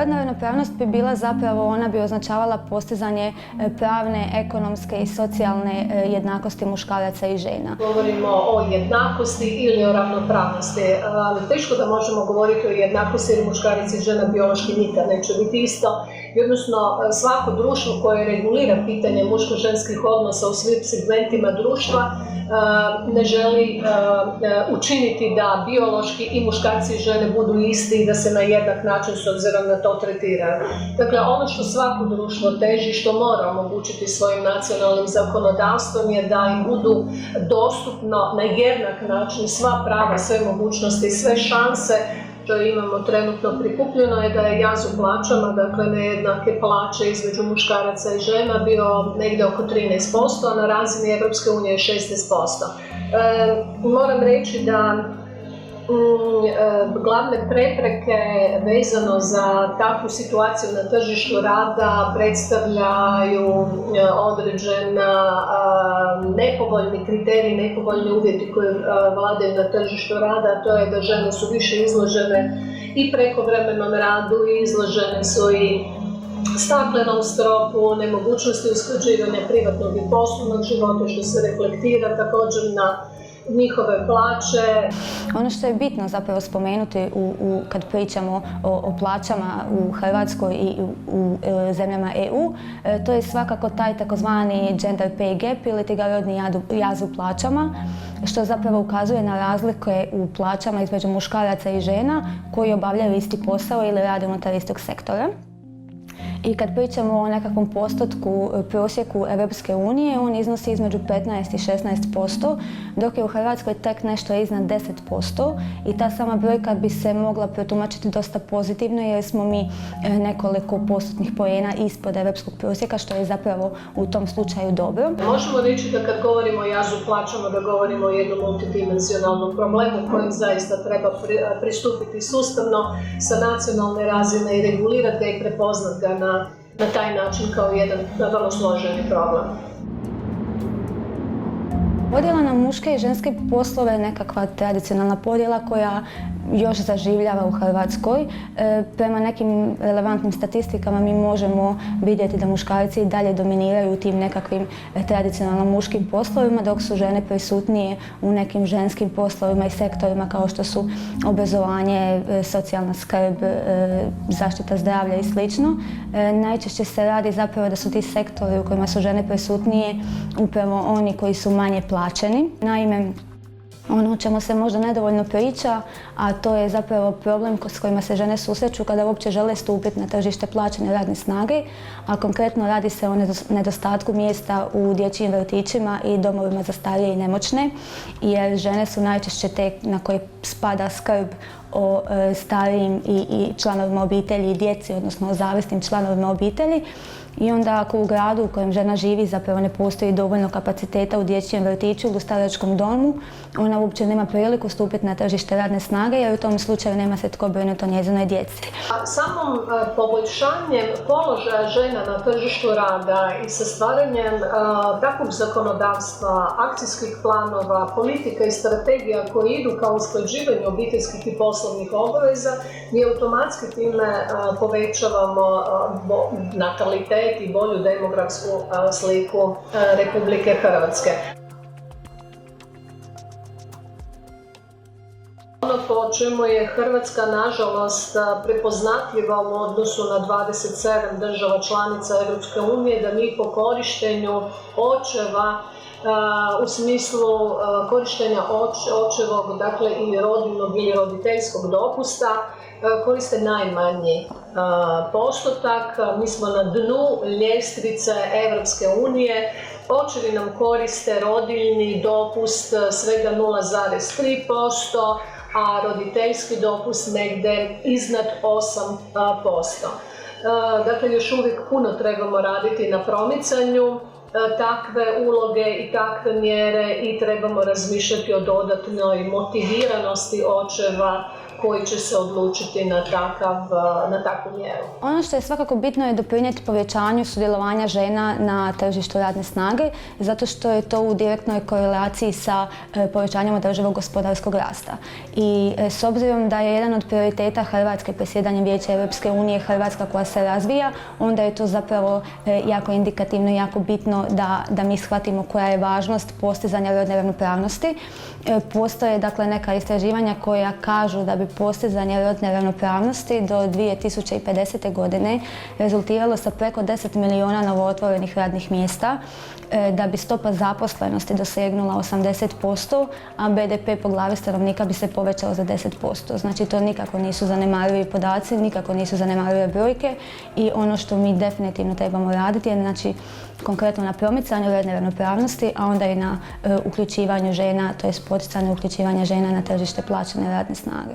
Rodna ravnopravnost bi bila zapravo, ona bi označavala postizanje pravne, ekonomske i socijalne jednakosti muškaraca i žena. Govorimo o jednakosti ili o ravnopravnosti. Teško da možemo govoriti o jednakosti jer muškarac i žena biološki nikad neće biti isto. Odnosno, svako društvo koje regulira pitanje muško-ženskih odnosa u svim segmentima društva ne želi učiniti da biološki i muškarci i žene budu isti i da se na jednak način s obzirom na to tretiraju. Dakle, ono što svako društvo teži, što mora omogućiti svojim nacionalnim zakonodavstvom je da im budu dostupno na jednak način sva prava, sve mogućnosti i sve šanse. Što imamo trenutno prikupljeno je da je jaz u plaćama, dakle nejednake plaće između muškaraca i žena bio negdje oko 13%, a na razini Europske unije je 16%. Moram reći da glavne prepreke vezano za takvu situaciju na tržištu rada predstavljaju određena nepovoljni kriteriji, nepovoljni uvjeti koji vladaju na tržištu rada, a to je da žene su više izložene i prekovremenom radu i izložene su i staklenom stropu, nemogućnosti usklađivanja privatnog i poslovnog života, što se reflektira također na njihove plaće. Ono što je bitno zapravo spomenuti kad pričamo o plaćama u Hrvatskoj i u zemljama EU, to je svakako taj takozvani gender pay gap ili rodni jaz u plaćama, što zapravo ukazuje na razlike u plaćama između muškaraca i žena koji obavljaju isti posao ili rade unutar istog sektora. I kad pričamo o nekakvom postotku prosjeku Europske unije, on iznosi između 15 i 16%, dok je u Hrvatskoj tek nešto iznad 10%. I ta sama brojka bi se mogla protumačiti dosta pozitivno jer smo mi nekoliko postotnih poena ispod europskog prosjeka, što je zapravo u tom slučaju dobro. Možemo reći da kad govorimo o jazu plaćama, da govorimo o jednom multidimenzionalnom problemu kojim zaista treba pristupiti sustavno sa nacionalne razine i regulirati ga i prepoznati ga na taj način kao jedan vrlo složeni problem. Podjela na muške i ženske poslove je nekakva tradicionalna podjela koja još zaživljava u Hrvatskoj. Prema nekim relevantnim statistikama mi možemo vidjeti da muškarci i dalje dominiraju u tim nekakvim tradicionalno muškim poslovima, dok su žene prisutnije u nekim ženskim poslovima i sektorima kao što su obrazovanje, socijalna skrb, zaštita zdravlja i sl. Najčešće se radi zapravo da su ti sektori u kojima su žene prisutnije upravo oni koji su manje plaćeni. Naime, ono o čemu se možda nedovoljno priča, a to je zapravo problem s kojima se žene susreću kada uopće žele stupiti na tržište plaćene radne snage, a konkretno radi se o nedostatku mjesta u dječjim vrtićima i domovima za starije i nemoćne, jer žene su najčešće te na koje spada skrb o starijim i članovima obitelji i djeci, odnosno o zavisnim članovima obitelji. I onda ako u gradu u kojem žena živi zapravo ne postoji dovoljno kapaciteta u dječjem vrtiću ili u staračkom domu, ona uopće nema priliku stupiti na tržište radne snage jer u tom slučaju nema se tko brinuti o njezinoj djeci. Samom poboljšanjem položaja žena na tržištu rada i sa stvaranjem takvog zakonodavstva, akcijskih planova, politika i strategija koje idu kao usklađivanje obiteljskih i poslovnih obaveza, mi automatski time povećavamo natalitet i bolju demografsku sliku Republike Hrvatske. Ono po čemu je Hrvatska nažalost prepoznatljiva u odnosu na 27 država članica Europske unije, da mi po korištenju očeva u smislu korištenja očevog, dakle i rodiljnog ili roditeljskog dopusta, koriste najmanji postotak. Mi smo na dnu ljestvice Europske unije. Očevi nam koriste rodiljni dopust svega 0,3%, a roditeljski dopust negdje iznad 8%. Dakle, još uvijek puno trebamo raditi na promicanju takve uloge i takve mjere i trebamo razmišljati o dodatnoj motiviranosti očeva koji će se odlučiti na takvu mjeru. Ono što je svakako bitno je doprinijeti povećanju sudjelovanja žena na tržištu radne snage, zato što je to u direktnoj korelaciji sa povećanjem održivog gospodarskog rasta. I s obzirom da je jedan od prioriteta Hrvatske predsjedanjem Vijeća Europske unije Hrvatska koja se razvija, onda je to zapravo jako indikativno i jako bitno da mi shvatimo koja je važnost postizanja rodne ravnopravnosti. Postoje dakle neka istraživanja koja kažu da bi postizanje rodne ravnopravnosti do 2050. godine rezultiralo sa preko 10 milijuna novootvorenih radnih mjesta, da bi stopa zaposlenosti dosegnula 80%, a BDP po glavi stanovnika bi se povećao za 10%. Znači to nikako nisu zanemarivi podaci, nikako nisu zanemarive brojke i ono što mi definitivno trebamo raditi je znači konkretno na promicanju rodne ravnopravnosti, a onda i na uključivanju žena, to jest poticanju uključivanja žena na tržište plaćene radne snage.